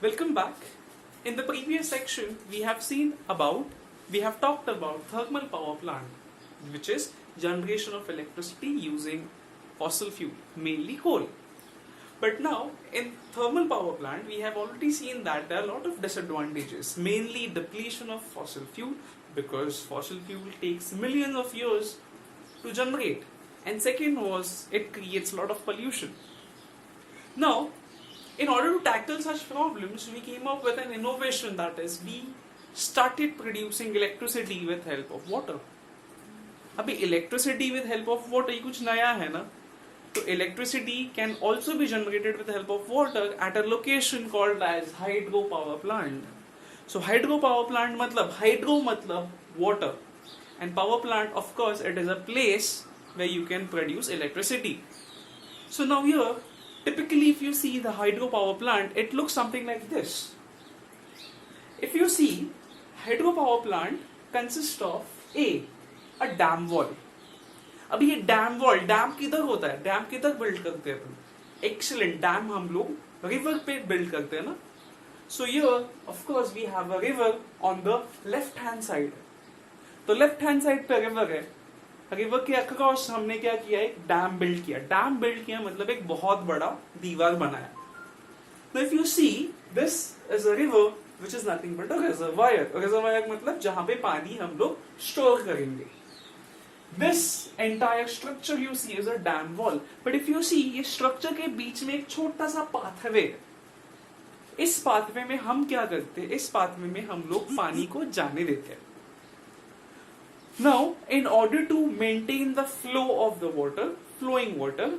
Welcome back. In the previous section, we have talked about thermal power plant, which is generation of electricity using fossil fuel, mainly coal. But now, in thermal power plant, we have already seen that there are a lot of disadvantages, mainly depletion of fossil fuel, because fossil fuel takes millions of years to generate. And second was, it creates a lot of pollution. Now, in order to tackle such problems, we came up with an innovation, that is, we started producing electricity with help of water. अभी electricity with help of water ये कुछ नया है ना? तो electricity can also be generated with help of water at a location called as hydropower plant. So hydropower plant hydro मतलब water, and power plant, of course, it is a place where you can produce electricity. So now here, typically if you see the hydropower plant, it looks something like this. If you see, hydropower plant consists of a dam wall. अभी ये dam wall, dam किधर होता है, dam किधर build करते हैं अपन? Excellent, dam हम लोग रिवर पे बिल्ड करते हैं ना. So here of course we have a river on the left hand side. तो लेफ्ट हैंड साइड पे रिवर है, रिवर के अक्रॉस हमने क्या किया, एक डैम बिल्ड किया. डैम बिल्ड किया मतलब एक बहुत बड़ा दीवार बनाया. Now if you see, this is a river which is nothing but a reservoir. Reservoir मतलब जहां पे पानी हम लोग स्टोर करेंगे. This entire structure you see is a dam wall. But if you see, ये structure के बीच में एक छोटा सा pathway है. इस pathway में हम क्या करते हैं, इस pathway में हम लोग पानी को जाने देते हैं. Now, in order to maintain the flow of the water, flowing water,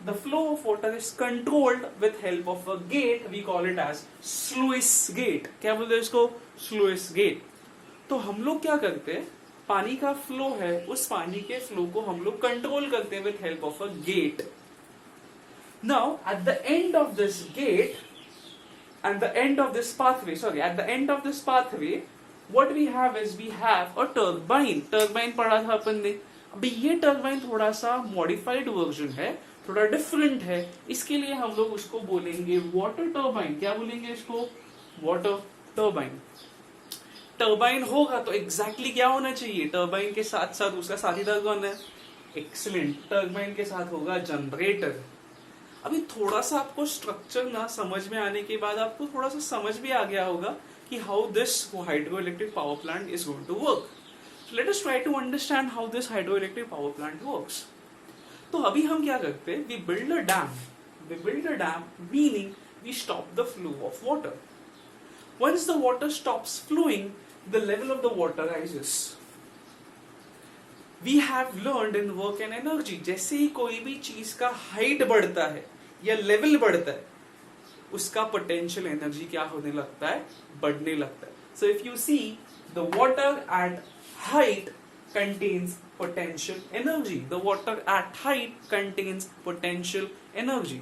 the flow of water is controlled with help of a gate. We call it as sluice gate. क्या बोलते हैं इसको? Sluice gate. तो हम लोग क्या करते हैं, पानी का फ्लो है, उस पानी के फ्लो को हम लोग कंट्रोल करते हैं with help of a gate. Now, at the end of this gate, at the end of this pathway, what we have is we have a turbine. Turbine पढ़ा था अपन ने. अभी ये टर्बाइन थोड़ा सा मॉडिफाइड वर्जन है, थोड़ा डिफरेंट है. इसके लिए हम लोग उसको बोलेंगे वाटर टर्बाइन. क्या बोलेंगे इसको? Water turbine. टर्बाइन होगा तो एग्जैक्टली क्या होना चाहिए? टर्बाइन के साथ साथ उसका साथीदार कौन है? एक्सीलेंट. टर्बाइन के साथ होगा जनरेटर. अभी थोड़ा सा आपको स्ट्रक्चर ना समझ में आने के बाद आपको थोड़ा सा समझ भी आ गया होगा कि how this hydroelectric power plant is going to work. Let us try to understand how this hydroelectric power plant works. तो अभी हम क्या करते हैं, we build a dam, meaning we stop the flow of water. Once the water stops flowing, the level of the water rises. We have learned in work and energy, जैसे ही कोई भी चीज का हाइट बढ़ता है या लेवल बढ़ता है, उसका पोटेंशियल एनर्जी क्या होने लगता है? बढ़ने लगता है. So if you see, the water at height contains potential energy. The water at height contains potential energy.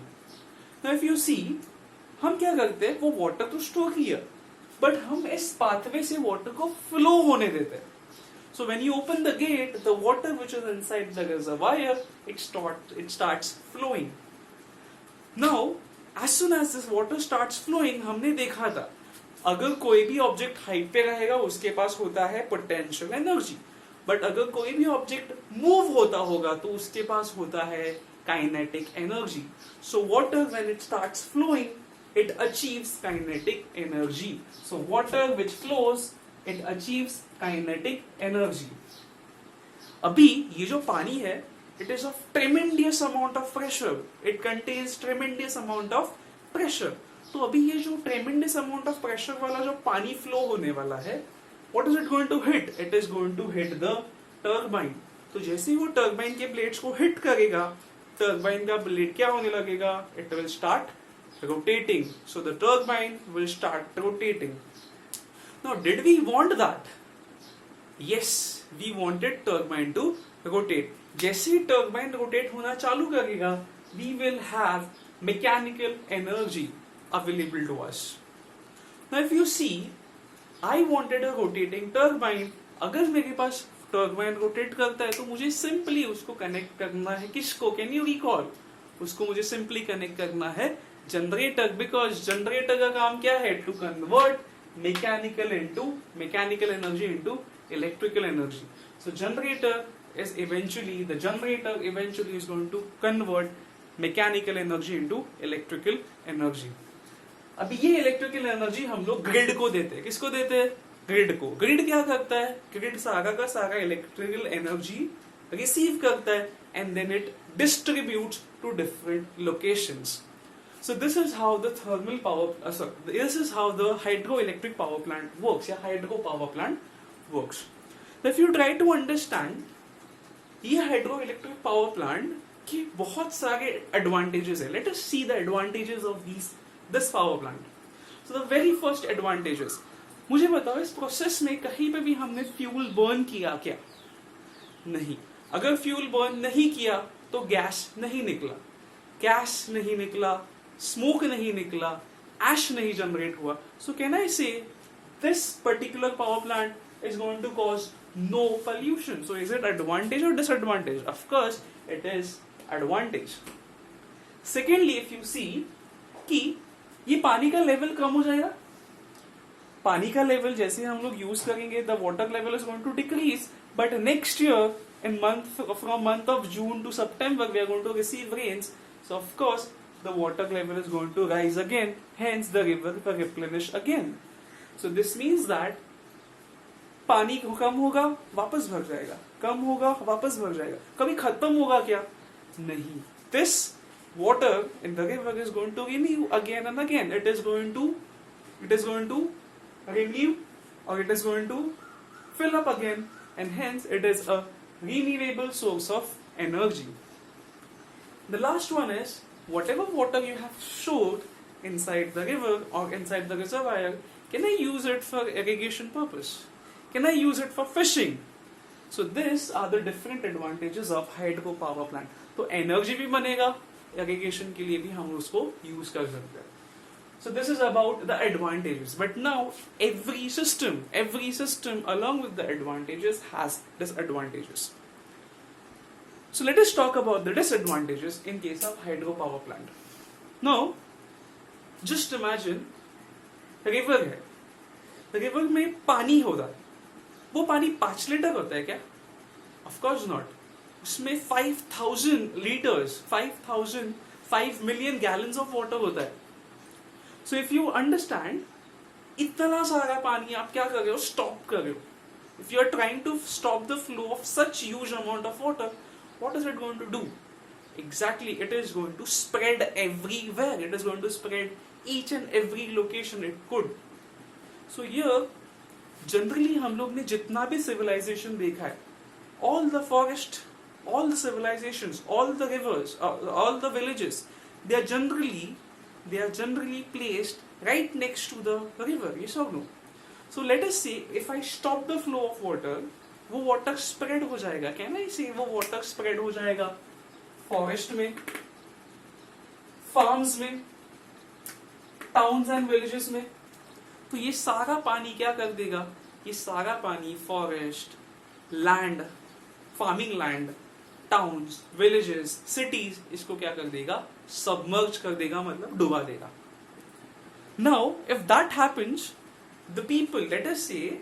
Now if you see, हम क्या करते हैं, वो वाटर तो स्टोर किया, बट हम इस पाथवे से वाटर को फ्लो होने देते हैं. So when you open the gate, the water which is inside the reservoir, it starts flowing. Now, as soon as this water starts flowing, हमने देखा था, अगर कोई भी ऑब्जेक्ट हाइट पे रहेगा उसके पास होता है पोटेंशियल एनर्जी, बट अगर कोई भी ऑब्जेक्ट मूव होता होगा तो उसके पास होता है kinetic energy. So water when it starts flowing, it achieves kinetic energy. So water which flows, it achieves kinetic energy. अभी ये जो पानी है, it is of tremendous amount of pressure. It contains tremendous amount of pressure. तो अभी ये जो tremendous amount of pressure वाला जो पानी flow होने वाला है, what is it going to hit? It is going to hit the turbine. तो जैसे ही वो turbine के blades को hit करेगा, turbine का blade क्या होने लगेगा? It will start rotating. So the turbine will start rotating. Now, did we want that? Yes, we wanted turbine to rotate. जैसे ही turbine rotate होना चालू करेगा, we will have mechanical energy available to us. Now, if you see, I wanted a rotating turbine. अगर मेरे पास turbine rotate करता है तो मुझे simply उसको connect करना है. किसको? Can you recall? उसको मुझे सिंपली कनेक्ट करना है जनरेटर, बिकॉज जनरेटर का काम क्या है? To convert mechanical energy into electrical energy. So generator is eventually is going to convert mechanical energy into electrical energy. अभी ये इलेक्ट्रिकल एनर्जी हम लोग ग्रिड को देते हैं. किसको देते हैं? ग्रिड को. ग्रिड क्या करता है? ग्रिड सारा का सारा इलेक्ट्रिकल एनर्जी रिसीव करता है and then it distributes to different locations. So this is how the this is how the hydroelectric power plant works, या hydropower plant works. So if you try to understand, ये hydroelectric power plant के बहुत सारे advantages है. Let us see the advantages of this power plant. So the very first advantages, मुझे बताओ इस process में कहीं पे भी हमने फ्यूल बर्न किया क्या? नहीं. अगर फ्यूल बर्न नहीं किया तो गैस नहीं निकला, गैस नहीं निकला, स्मोक नहीं निकला, एश नहीं जनरेट हुआ. सो can I say this particular power plant is going to cause no pollution. So is it advantage or disadvantage? Of course it is advantage. Secondly, if you see कि ये पानी का लेवल कम हो जाएगा. पानी का लेवल जैसे हम लोग यूज करेंगे, the water level is going to decrease, but next year from month of June to September we are going to receive rains. So of course the water level is going to rise again, hence the river will replenish again. So this means that पानी कम होगा वापस भर जाएगा, कम होगा वापस भर जाएगा. कभी खत्म होगा क्या? नहीं. This water in the river is going to renew again and again. It is going to renew, or it is going to fill up again, and hence it is a renewable source of energy. The last one is, whatever water you have stored inside the river or inside the reservoir, can I use it for irrigation purpose? Can I use it for fishing? So these are the different advantages of hydro power plant. तो energy भी बनेगा, irrigation के लिए भी हम उसको use कर सकते हैं. So this is about the advantages. But now every system along with the advantages has disadvantages. So let us talk about the disadvantages in case of hydropower plant. Now, just imagine river है. River में पानी होता है. वो पानी 5 litre होता है क्या? Of course not. उसमें 5,000 liters, 5 million gallons of water होता है. So if you understand, इतना सारा पानी आप क्या कर रहे हो? स्टॉप कर रहे हो. If you are trying to stop the flow of such huge amount of water, what is it going to do? Exactly, it is going to spread everywhere. It is going to spread each and every location it could. So here, generally हम लोग ने जितना भी civilization देखा है, all the forest, all the civilizations, all the rivers, all the villages, they are generally placed right next to the river. Yes or no? So let us say if I stop the flow of water, वो water spread हो जाएगा. Can I say वो water spread हो जाएगा forest में, farms में, towns and villages में? तो ये सारा पानी क्या कर देगा? ये सारा पानी forest, land, farming land, towns, villages, cities, इसको क्या कर देगा? Submerge कर देगा, मतलब डुबा देगा. Now, if that happens, the people, let us say,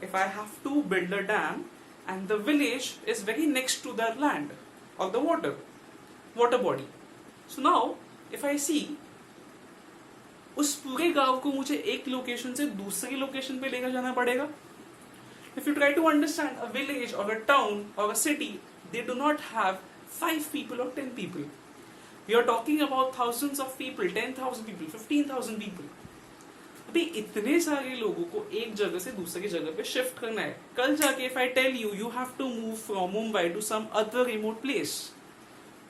if I have to build a dam and the village is very next to the land or the water body. So now, if I see, उस पूरे गांव को मुझे एक location से दूसरी location पे लेकर जाना पड़ेगा. If you try to understand a village or a town or a city, they do not have 5 people or 10 people. We are talking about thousands of people, 10,000 people, 15,000 people. अभी इतने सारे लोगों को एक जगह से दूसरी जगह पे शिफ्ट करना है. कल जाके if I tell you, you have to move from Mumbai to some other remote place,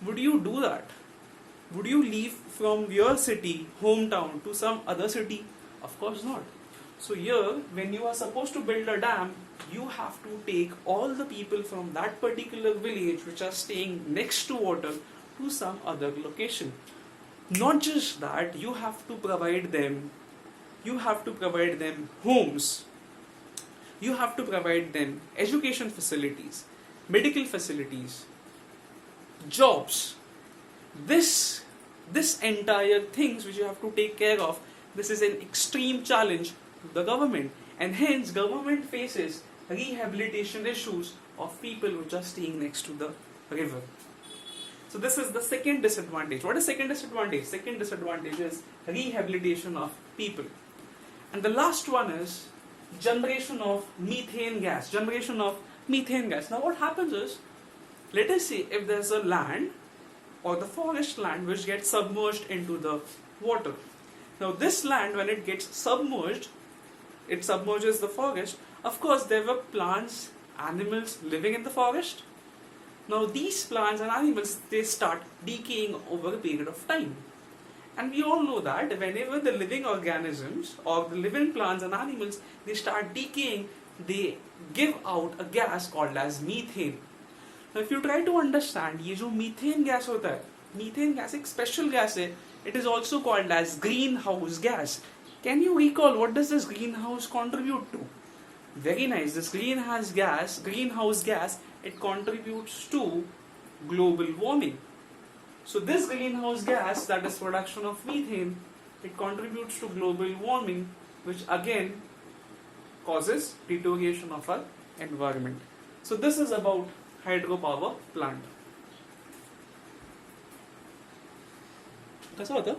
would you do that? Would you leave from your city, hometown, to some other city? Of course not. So here, when you are supposed to build a dam, you have to take all the people from that particular village which are staying next to water to some other location. Not just that, you have to provide them homes, you have to provide them education facilities, medical facilities, jobs. this entire things which you have to take care of, this is an extreme challenge to the government, and hence government faces rehabilitation issues of people who are just staying next to the river. So this is the second disadvantage. What is second disadvantage? Second disadvantage is rehabilitation of people. And the last one is generation of methane gas. Generation of methane gas. Now what happens is, let us say if there's a land or the forest land which gets submerged into the water. Now this land, when it gets submerged, it submerges the forest. Of course there were plants, animals living in the forest. Now these plants and animals, they start decaying over a period of time. And we all know that whenever the living organisms or the living plants and animals, they start decaying, they give out a gas called as methane. Now if you try to understand, ये जो methane gas होता है, methane gas एक special gas है, it is also called as greenhouse gas. Can you recall what does this greenhouse contribute to? Very nice. This greenhouse gas, it contributes to global warming. So this greenhouse gas, that is production of methane, it contributes to global warming, which again causes deterioration of our environment. So this is about hydropower plant. कसं होतं?